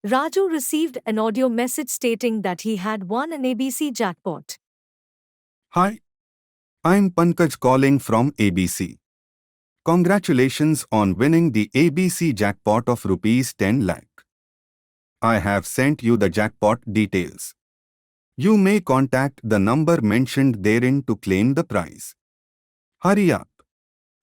Raju received an audio message stating that he had won an ABC jackpot. Hi, I'm Pankaj calling from ABC. Congratulations on winning the ABC jackpot of rupees 10 lakh. I have sent you the jackpot details. You may contact the number mentioned therein to claim the prize. Hurry up.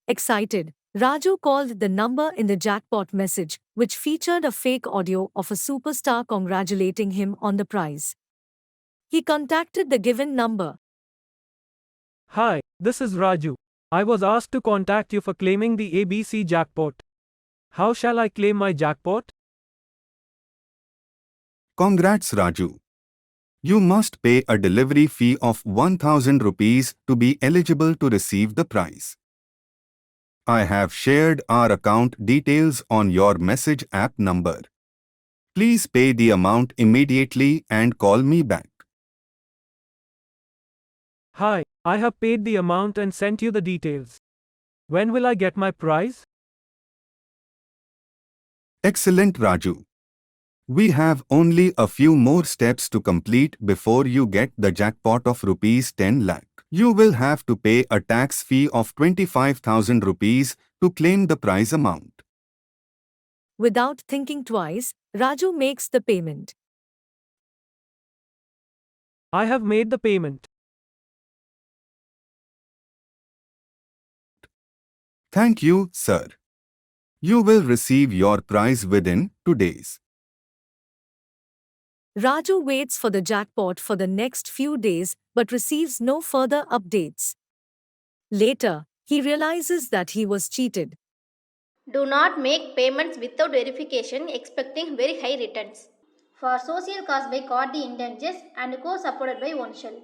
Excited, Raju called the number in the jackpot message, which featured a fake audio of a superstar congratulating him on the prize. He contacted the given number. Hi, this is Raju. I was asked to contact you for claiming the ABC jackpot. How shall I claim my jackpot? Congrats Raju. You must pay a delivery fee of 1000 rupees to be eligible to receive the prize. I have shared our account details on your message app number. Please pay the amount immediately and call me back. Hi, I have paid the amount and sent you the details. When will I get my prize? Excellent Raju. We have only a few more steps to complete before you get the jackpot of rupees 10 lakh. You will have to pay a tax fee of 25,000 rupees to claim the prize amount. Without thinking twice, Raju makes the payment. I have made the payment. Thank you, sir. You will receive your prize within 2 days. Raju waits for the jackpot for the next few days but receives no further updates. Later, he realizes that he was cheated. Do not make payments without verification expecting very high returns. For social cause by Kardey Intanges and co-supported by Oneshell.